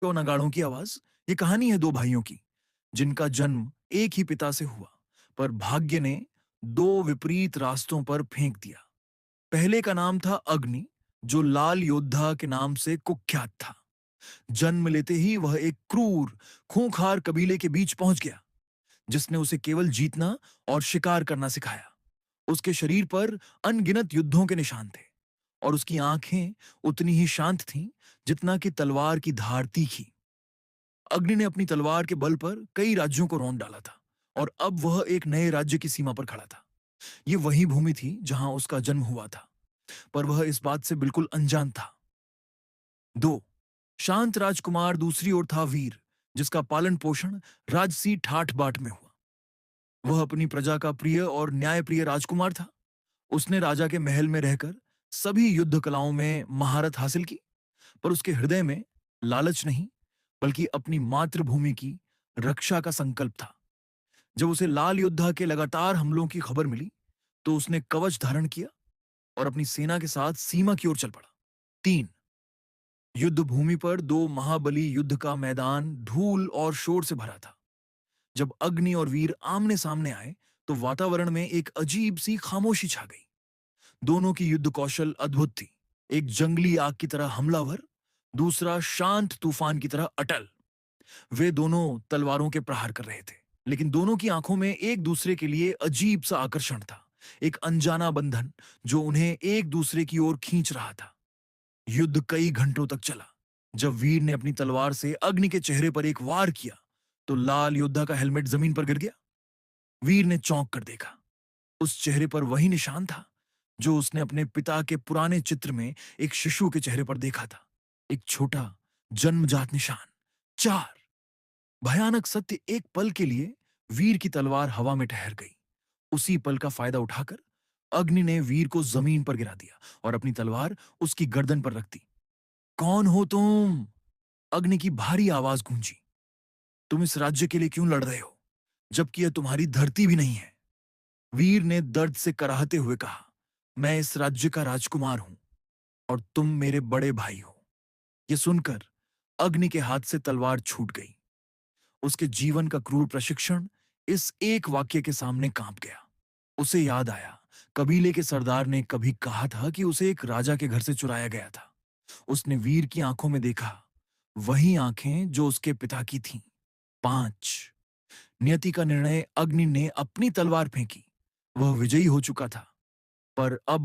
तो नगाड़ों की आवाज। ये कहानी है दो भाइयों की जिनका जन्म एक ही पिता से हुआ, पर भाग्य ने दो विपरीत रास्तों पर फेंक दिया। पहले का नाम था अग्नि, जो लाल योद्धा के नाम से कुख्यात था। जन्म लेते ही वह एक क्रूर, खूंखार कबीले के बीच पहुंच गया, जिसने उसे केवल जीतना और शिकार करना सिखाया। उसके शरीर पर अनगिनत युद्धों के निशान थे, और उसकी आंखें उतनी ही शांत थीं जितना कि तलवार की धार तीखी। अग्नि ने अपनी तलवार के बल पर कई राज्यों को रौंद डाला था, और अब वह एक नए राज्य की सीमा पर खड़ा था। ये वही भूमि थी जहां उसका जन्म हुआ था, पर वह इस बात से बिल्कुल अनजान था। दो शांत राजकुमार दूसरी ओर था वीर, जिसका पालन पोषण राजसी ठाठ बाट में हुआ। वह अपनी प्रजा का प्रिय और न्यायप्रिय राजकुमार था। उसने राजा के महल में रहकर सभी युद्ध कलाओं में महारत हासिल की, पर उसके हृदय में लालच नहीं, बल्कि अपनी मातृभूमि की रक्षा का संकल्प था। जब उसे लाल योद्धा के लगातार हमलों की खबर मिली, तो उसने कवच धारण किया और अपनी सेना के साथ सीमा की ओर चल पड़ा। 3 युद्ध भूमि पर दो महाबली युद्ध का मैदान धूल और शोर से भरा था। जब अग्नि और वीर आमने सामने आए, तो वातावरण में एक अजीब सी खामोशी छा गई। दोनों की युद्ध कौशल अद्भुत थी। एक जंगली आग की तरह हमलावर, दूसरा शांत तूफान की तरह अटल। वे दोनों तलवारों के प्रहार कर रहे थे, लेकिन दोनों की आंखों में एक दूसरे के लिए अजीब सा आकर्षण था, एक अनजाना बंधन जो उन्हें एक दूसरे की ओर खींच रहा था। युद्ध कई घंटों तक चला। जब वीर ने अपनी तलवार से अग्नि के चेहरे पर एक वार किया, तो लाल योद्धा का हेलमेट जमीन पर गिर गया। वीर ने चौंक कर देखा। उस चेहरे पर वही निशान था जो उसने अपने पिता के पुराने चित्र में एक शिशु के चेहरे पर देखा था। एक छोटा, जन्मजात निशान। 4 भयानक सत्य एक पल के लिए वीर की तलवार हवा में ठहर गई। उसी पल का फायदा उठाकर अग्नि ने वीर को जमीन पर गिरा दिया और अपनी तलवार उसकी गर्दन पर रख दी। कौन हो तुम? अग्नि की भारी आवाज गूंजी। तुम इस राज्य के लिए क्यों लड़ रहे हो, जबकि यह तुम्हारी धरती भी नहीं है? वीर ने दर्द से कराहते हुए कहा, मैं इस राज्य का राजकुमार हूं और तुम मेरे बड़े भाई हो। यह सुनकर अग्नि के हाथ से तलवार छूट गई। उसके जीवन का क्रूर प्रशिक्षण इस एक वाक्य के सामने कांप गया। उसे याद आया, कबीले के सरदार ने कभी कहा था कि उसे एक राजा के घर से चुराया गया था। उसने वीर की आंखों में देखा, वही आंखें जो उसके पिता की थीं। 5 नियति का निर्णय। अग्नि ने अपनी तलवार फेंकी। वह विजयी हो चुका था, पर अब